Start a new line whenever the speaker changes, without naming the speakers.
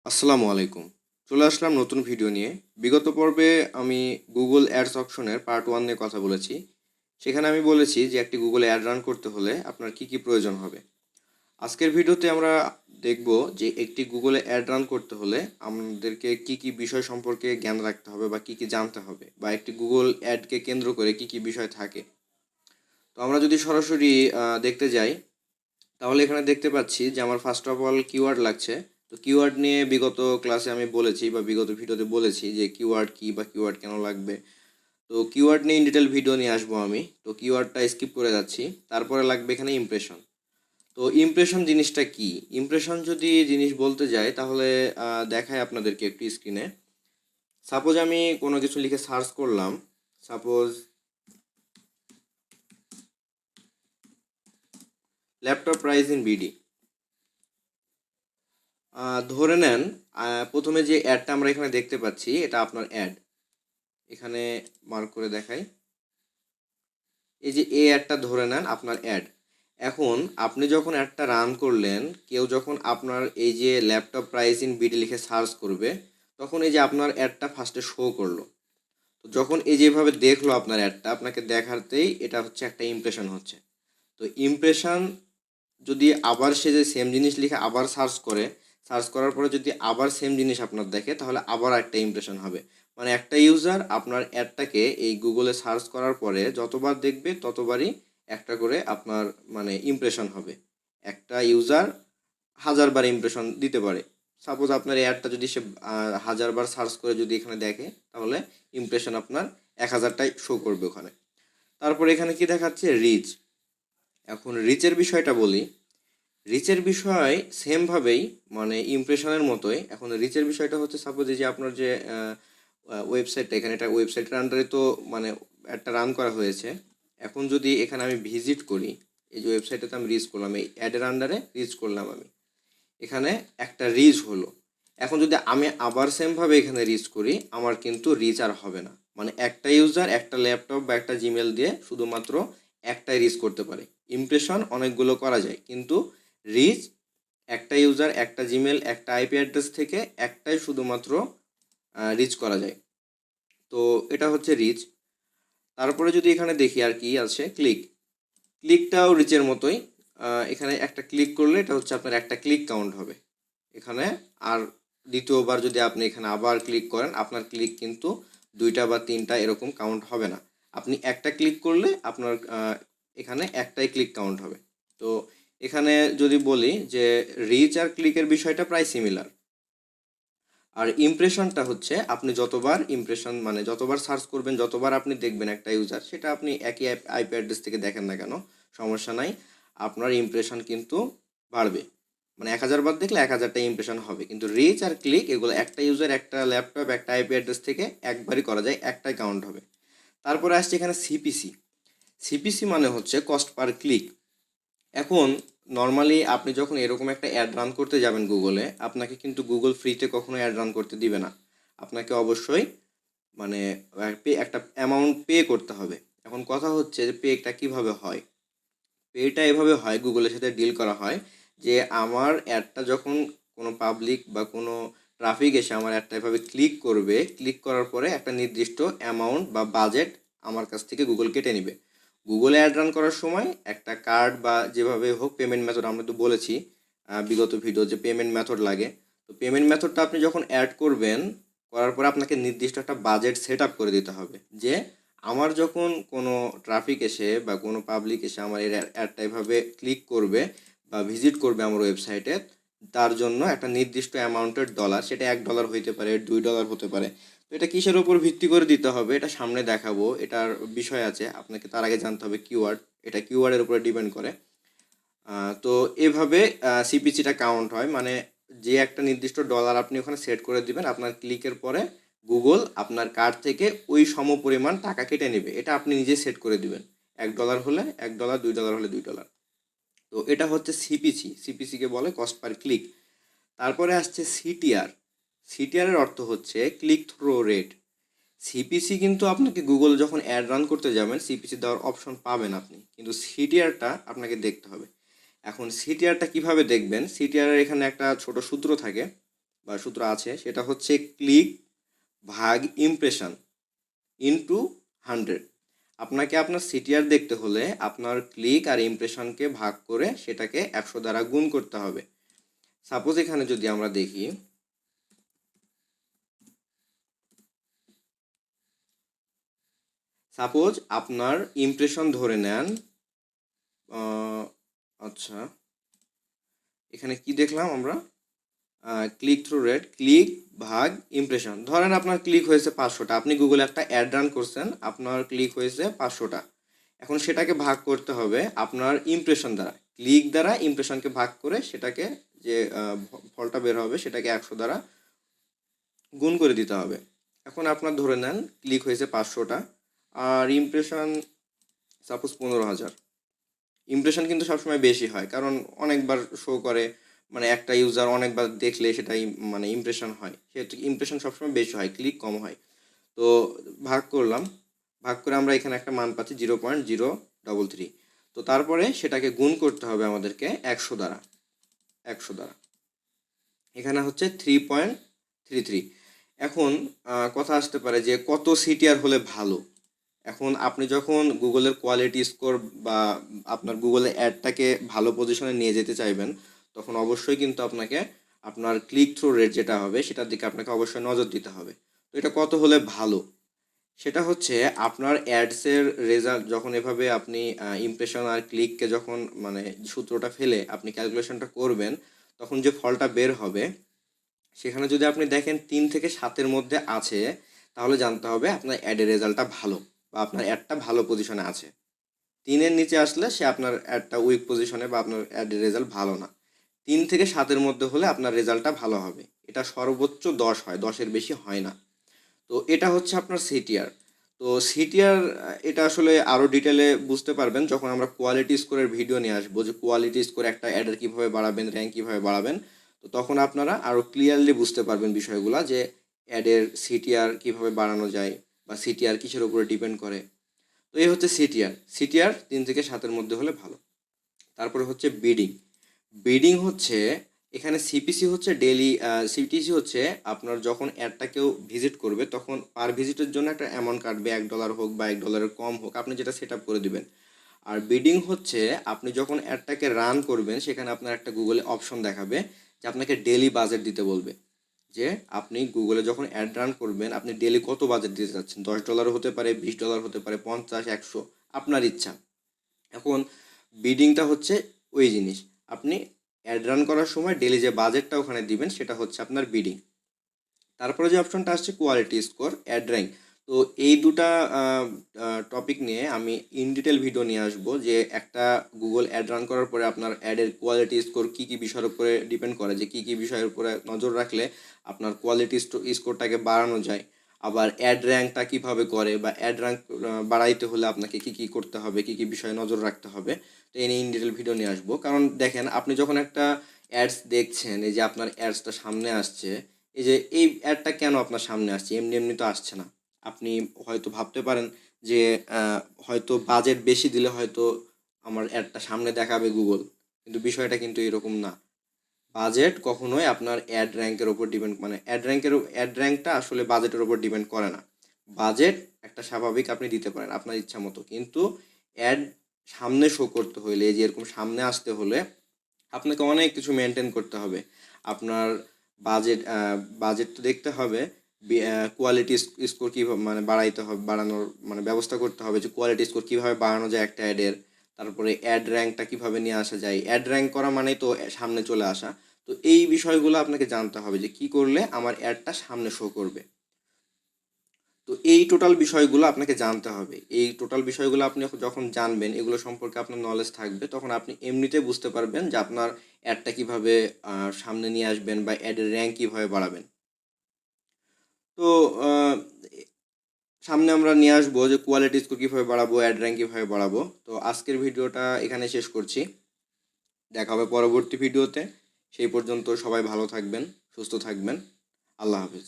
আসসালামু আলাইকুম। চলে আসলাম নতুন ভিডিও নিয়ে। বিগত পর্বে আমি গুগল অ্যাডস অপশনের পার্ট 1 নিয়ে কথা বলেছি। সেখানে আমি বলেছি যে একটি গুগল অ্যাড রান করতে হলে আপনার কি কি প্রয়োজন হবে। আজকের ভিডিওতে আমরা দেখব যে একটি গুগলে অ্যাড রান করতে হলে আমাদেরকে কি কি বিষয় সম্পর্কে জ্ঞান রাখতে হবে বা কি কি জানতে হবে বা একটি গুগল অ্যাডকে কেন্দ্র করে কি কি বিষয় থাকে। তো আমরা যদি সরাসরি দেখতে যাই, তাহলে এখানে দেখতে পাচ্ছি যে আমার ফার্স্ট অফ অল কিওয়ার্ড লাগছে। তো কিওয়ার্ড নিয়ে বিগত ক্লাসে আমি বলেছি বা বিগত ভিডিওতে বলেছি যে কিওয়ার্ড কি বা কিওয়ার্ড কেন লাগবে। তো কিওয়ার্ড নিয়ে ইন ডিটেল ভিডিও নিয়ে আসবো আমি। তো কিওয়ার্ডটা স্কিপ করে যাচ্ছি। তারপরে লাগবে এখানে ইমপ্রেশন। তো ইমপ্রেশন জিনিসটা কি? ইমপ্রেশন যদি জিনিস বলতে যাই তাহলে দেখায় আপনাদেরকে একটু স্ক্রিনে। সাপোজ আমি কোনো কিছু লিখে সার্চ করলাম। Suppose laptop price in BD. ধরে নেন প্রথমে যে অ্যাডটা আমরা এখানে দেখতে পাচ্ছি এটা আপনার অ্যাড। এখানে মার্ক করে দেখাই। এই যে এই অ্যাডটা ধরে নেন আপনার অ্যাড। এখন আপনি যখন অ্যাডটা রান করলেন, কেউ যখন আপনার এই যে ল্যাপটপ প্রাইস ইন বিডি লিখে সার্চ করবে, তখন এই যে আপনার অ্যাডটা ফার্স্টে শো করলো। তো যখন এই যেভাবে দেখলো আপনার অ্যাডটা, আপনাকে দেখাতেই এটা হচ্ছে একটা ইমপ্রেশন হচ্ছে। তো ইমপ্রেশন যদি আবার সে যে সেম জিনিস লিখে আবার সার্চ করে, সার্চ করার পরে যদি আবার সেম জিনিস আপনার দেখে, তাহলে আবার একটা ইমপ্রেশন হবে। মানে একটা ইউজার আপনার অ্যাডটাকে এই গুগলে সার্চ করার পরে যতবার দেখবে ততবারই একটা করে আপনার মানে ইমপ্রেশন হবে। একটা ইউজার 1000বার ইমপ্রেশন দিতে পারে। সাপোজ আপনার অ্যাডটা যদি সে 1000বার সার্চ করে যদি এখানে দেখে, তাহলে ইমপ্রেশন আপনার 1000টাই শো করবে ওখানে। তারপর এখানে কি দেখাচ্ছে? রিচ। এখন রিচের বিষয়টা বলি। রিচের বিষয় সেমভাবেই মানে ইমপ্রেশনের মতোই। এখন রিচের বিষয়টা হচ্ছে সাপোজ এই যে আপনার যে ওয়েবসাইটটা, এখানে এটা ওয়েবসাইটের আন্ডারে তো মানে একটা রান করা হয়েছে। এখন যদি এখানে আমি ভিজিট করি, এই যে ওয়েবসাইটটাতে আমি রিচ করলাম, এই অ্যাডের আন্ডারে রিচ করলাম আমি, এখানে একটা রিচ হলো। এখন যদি আমি আবার সেমভাবে এখানে রিচ করি, আমার কিন্তু রিচ আর হবে না। মানে একটা ইউজার একটা ল্যাপটপ বা একটা জিমেল দিয়ে শুধুমাত্র একটাই রিচ করতে পারে। ইমপ্রেশন অনেকগুলো করা যায়, কিন্তু রিচ একটা ইউজার একটা জিমেল একটা আইপি অ্যাড্রেস থেকে একটাই শুধুমাত্র রিচ করা যায়। তো এটা হচ্ছে রিচ। তারপরে যদি এখানে দেখি আর কি আছে, ক্লিক। ক্লিকটাও রিচের মতোই। এখানে একটা ক্লিক করলে এটা হচ্ছে আপনার একটা ক্লিক কাউন্ট হবে এখানে। আর দ্বিতীয়বার যদি আপনি এখানে আবার ক্লিক করেন, আপনার ক্লিক কিন্তু 2টা বা 3টা এরকম কাউন্ট হবে না। আপনি একটা ক্লিক করলে আপনার এখানে একটাই ক্লিক কাউন্ট হবে। তো এখানে যদি বলি যে রিচ আর ক্লিকের বিষয়টা প্রায় সিমিলার। আর ইমপ্রেশনটা হচ্ছে আপনি যতবার ইমপ্রেশন মানে যতবার সার্চ করবেন, যতবার আপনি দেখবেন একটা ইউজার, সেটা আপনি একই আইপি অ্যাড্রেস থেকে দেখেন না কেন, সমস্যা নাই, আপনার ইমপ্রেশন কিন্তু বাড়বে। মানে 1000বার দেখলে 1000টা ইমপ্রেশন হবে। কিন্তু রিচ আর ক্লিক এগুলো একটা ইউজার একটা ল্যাপটপ একটা আইপি অ্যাড্রেস থেকে একবারই করা যায়, একটাই কাউন্ট হবে। তারপরে আসছে এখানে সিপিসি। সিপিসি মানে হচ্ছে কস্ট পার ক্লিক। এখন নর্মালি আপনি যখন এরকম একটা অ্যাড রান করতে যাবেন গুগলে, আপনাকে কিন্তু গুগল ফ্রিতে কখনো অ্যাড রান করতে দিবে না। আপনাকে অবশ্যই মানে একটা অ্যামাউন্ট পে করতে হবে। এখন কথা হচ্ছে যে পেটা কিভাবে হয়। পেটা এভাবে হয়, গুগলের সাথে ডিল করা হয় যে আমার অ্যাডটা যখন কোনো পাবলিক বা কোনো ট্রাফিক এসে আমার অ্যাডটা এভাবে ক্লিক করবে, ক্লিক করার পরে একটা নির্দিষ্ট অ্যামাউন্ট বা বাজেট আমার কাছ থেকে গুগল কেটে নেবে। গুগলে অ্যাড রান করার সময় একটা কার্ড বা যেভাবে হোক পেমেন্ট মেথড, আমরা তো বলেছি বিগত ভিডিও যে পেমেন্ট মেথড লাগে। তো পেমেন্ট মেথডটা আপনি যখন অ্যাড করবেন, করার পরে আপনাকে নির্দিষ্ট একটা বাজেট সেট আপ করে দিতে হবে যে আমার যখন কোনো ট্রাফিক এসে বা কোনো পাবলিক এসে আমার এই অ্যাডটা এভাবে ক্লিক করবে বা ভিজিট করবে আমার ওয়েবসাইটে, তার জন্য একটা নির্দিষ্ট অ্যামাউন্টের ডলার, সেটা $1 হইতে পারে, $2 হতে পারে। তো এটা কিসের উপর ভিত্তি করে দিতে হবে এটা সামনে দেখাবো, এটার বিষয় আছে। আপনাকে তার আগে জানতে হবে কিওয়ার্ড, এটা কিওয়ার্ডের উপরে ডিপেন্ড করে। তো এভাবে সিপিসিটা কাউন্ট হয়। মানে যে একটা নির্দিষ্ট ডলার আপনি ওখানে সেট করে দিবেন, আপনার ক্লিকের পরে গুগল আপনার কার্ড থেকে ওই সমপরিমাণ টাকা কেটে নেবে। এটা আপনি নিজে সেট করে দিবেন। $1 হলে $1, $2 হলে $2। তো এটা হচ্ছে সিপিসি। সিপিসিকে বলে কস্ট পার ক্লিক। তারপরে আসছে সিটিআর। সিটিআরের অর্থ হচ্ছে ক্লিক থ্রো রেট। সিপিসি কিন্তু আপনাকে গুগল যখন অ্যাড রান করতে যাবেন সিপিসি দেওয়ার অপশন পাবেন আপনি, কিন্তু সিটিআরটা আপনাকে দেখতে হবে। এখন সিটিআরটা কিভাবে দেখবেন? সিটিআরের এখানে একটা ছোট সূত্র থাকে। বা সূত্র আছে, সেটা হচ্ছে ক্লিক ভাগ ইমপ্রেশন ইনটু 100। আপনাকে আপনার সিটিআর দেখতে হলে আপনার ক্লিক আর ইমপ্রেশনকে ভাগ করে সেটাকে 100 দ্বারা গুণ করতে হবে। সাপোজ এখানে যদি আমরা দেখি, সাপোজ আপনার ইমপ্রেশন ধরে নেন, আচ্ছা এখানে কি দেখলাম আমরা, ক্লিক থ্রু রেট, ক্লিক ভাগ ইমপ্রেশন। ধরেন আপনার ক্লিক হয়েছে 500টা, আপনি গুগলে একটা অ্যাড রান করছেন, আপনার ক্লিক হয়েছে 500টা। এখন সেটাকে ভাগ করতে হবে আপনার ইমপ্রেশন দ্বারা, ক্লিক দ্বারা ইমপ্রেশনকে ভাগ করে সেটাকে যে ফলটা বের হবে সেটাকে 100 দ্বারা গুণ করে দিতে হবে। এখন আপনার ধরে নেন ক্লিক হয়েছে 500টা আর ইমপ্রেশন সাপোজ 15,000। ইমপ্রেশন কিন্তু সবসময় বেশি হয়, কারণ অনেকবার শো করে, মানে একটা ইউজার অনেকবার দেখলে সেটাই মানে ইমপ্রেশন হয়, সেহেতু ইমপ্রেশন সবসময় বেশি হয়, ক্লিক কম হয়। তো ভাগ করলাম, ভাগ করে আমরা এখানে একটা মান পাচ্ছি 0.033। তো তারপরে সেটাকে গুণ করতে হবে আমাদেরকে 100 দ্বারা, 100 দ্বারা, এখানে হচ্ছে 3.33। এখন কথা আসতে পারে যে কত সিটিআর হলে ভালো। এখন আপনি যখন গুগলের কোয়ালিটি স্কোর বা আপনার গুগলের অ্যাডটাকে ভালো পজিশনে নিয়ে যেতে চাইবেন, তখন অবশ্যই কিন্তু আপনাকে আপনার ক্লিক থ্রু রেট যেটা হবে সেটার দিকে আপনাকে অবশ্যই নজর দিতে হবে। তো এটা কত হলে ভালো, সেটা হচ্ছে আপনার অ্যাডসের রেজাল্ট যখন এভাবে আপনি ইমপ্রেশন আর ক্লিককে যখন মানে সূত্রটা ফেলে আপনি ক্যালকুলেশনটা করবেন, তখন যে ফলটা বের হবে সেখানে যদি আপনি দেখেন 3 থেকে 7-এর মধ্যে আছে, তাহলে জানতে হবে আপনার অ্যাডের রেজাল্টটা ভালো বা আপনার অ্যাডটা ভালো পজিশনে আছে। 3-এর নিচে আসলে সে আপনার অ্যাডটা উইক পজিশনে বা আপনার অ্যাডের রেজাল্ট ভালো না। 3 থেকে 7-এর মধ্যে হলে আপনার রেজাল্টটা ভালো হবে। এটা সর্বোচ্চ 10 হয়, 10-এর বেশি হয় না। তো এটা হচ্ছে আপনার সিটিআর। তো সিটিআর এটা আসলে আরও ডিটেলে বুঝতে পারবেন যখন আমরা কোয়ালিটি স্কোরের ভিডিও নিয়ে আসবো, যে কোয়ালিটি স্কোর একটা অ্যাডের কীভাবে বাড়াবেন, র্যাঙ্ক কীভাবে বাড়াবেন। তো তখন আপনারা আরও ক্লিয়ারলি বুঝতে পারবেন বিষয়গুলো, যে অ্যাডের সিটিআর কীভাবে বাড়ানো যায় বা সিটিআর কিসের উপরে ডিপেন্ড করে। তো এই হচ্ছে সিটিআর। সিটিআর 3 থেকে 7-এর মধ্যে হলে ভালো। তারপরে হচ্ছে বিডিং। বিডিং হচ্ছে এখানে সিপিসি হচ্ছে ডেইলি, সিপিসি হচ্ছে আপনার যখন অ্যাডটা কেউ ভিজিট করবে তখন পার ভিজিটের জন্য একটা অ্যামাউন্ট কাটবে, $1 হোক বা $1 কম হোক, আপনি যেটা সেট আপ করে দিবেন। আর বিডিং হচ্ছে আপনি যখন অ্যাডটাকে রান করবেন সেখানে আপনার একটা গুগলে অপশন দেখাবে যে আপনাকে ডেইলি বাজেট দিতে বলবে, যে আপনি গুগলে যখন অ্যাড রান করবেন আপনি ডেইলি কত বাজেট দিতে চাচ্ছেন। $10 হতে পারে, $20 হতে পারে, 50, 100, আপনার ইচ্ছা। এখন বিডিংটা হচ্ছে ওই জিনিস, আপনি অ্যাড রান করার সময় ডেইলি যে বাজেটটা ওখানে দিবেন সেটা হচ্ছে আপনার বিডিং। তারপরে যে অপশনটা আসছে কোয়ালিটি স্কোর, অ্যাড র্যাঙ্ক। তো এই দুটা টপিক নিয়ে আমি ইন ডিটেল ভিডিও নিয়ে আসবো, যে একটা গুগল অ্যাড রান করার পরে আপনার অ্যাডের কোয়ালিটি স্কোর কী কী বিষয়ের উপরে ডিপেন্ড করে, যে কী কী বিষয়ের উপরে নজর রাখলে আপনার কোয়ালিটি স্কোরটাকে বাড়ানো যায়, আবার অ্যাড র্যাঙ্কটা কীভাবে করে, বা অ্যাড র্যাঙ্ক বাড়াইতে হলে আপনাকে কী কী করতে হবে, কী কী বিষয়ে নজর রাখতে হবে। তো এই নিয়ে ইন ডিটেল ভিডিও নিয়ে আসবো। কারণ দেখেন, আপনি যখন একটা অ্যাডস দেখছেন, এই যে আপনার অ্যাডসটা সামনে আসছে, এই যে এই অ্যাডটা কেন আপনার সামনে আসছে, এমনি এমনি তো আসছে না। আপনি হয়তো ভাবতে পারেন যে হয়তো বাজেট বেশি দিলে হয়তো আমার অ্যাডটা সামনে দেখাবে গুগল, কিন্তু বিষয়টা কিন্তু এরকম না। বাজেট কখনোই আপনার অ্যাড র্যাঙ্কের ওপর ডিপেন্ড, মানে অ্যাড র্যাঙ্কটা আসলে বাজেটের ওপর ডিপেন্ড করে না। বাজেট একটা স্বাভাবিক আপনি দিতে পারেন আপনার ইচ্ছা মতো, কিন্তু অ্যাড সামনে শো করতে হলে, এই যে এরকম সামনে আসতে হলে আপনাকে অনেক কিছু মেনটেন করতে হবে। আপনার বাজেট বাজেট তো দেখতে হবে, কোয়ালিটি স্কোর কীভাবে মানে বাড়াইতে হবে, বাড়ানোর মানে ব্যবস্থা করতে হবে, যে কোয়ালিটি স্কোর কীভাবে বাড়ানো যায় একটা অ্যাডের। তারপরে অ্যাড র্যাঙ্কটা কীভাবে নিয়ে আসা যায়, অ্যাড র্যাঙ্ক করা মানেই তো সামনে চলে আসা। তো এই বিষয়গুলো আপনাকে জানতে হবে, যে কী করলে আমার অ্যাডটা সামনে শো করবে। তো এই টোটাল বিষয়গুলো আপনাকে জানতে হবে। এই টোটাল বিষয়গুলো আপনি যখন জানবেন, এগুলো সম্পর্কে আপনার নলেজ থাকবে, তখন আপনি এমনিতে বুঝতে পারবেন যে আপনার অ্যাডটা কীভাবে সামনে নিয়ে আসবেন বা অ্যাডের র্যাঙ্ক কীভাবে বাড়াবেন। তো সামনে আমরা নিয়ে আসবো যে কোয়ালিটি স্কোর কীভাবে বাড়াবো, অ্যাড র্যাঙ্ক কীভাবে বাড়াবো। তো আজকের ভিডিওটা এখানে শেষ করছি, দেখা হবে পরবর্তী ভিডিওতে। সেই পর্যন্ত সবাই ভালো থাকবেন, সুস্থ থাকবেন। আল্লাহ হাফিজ।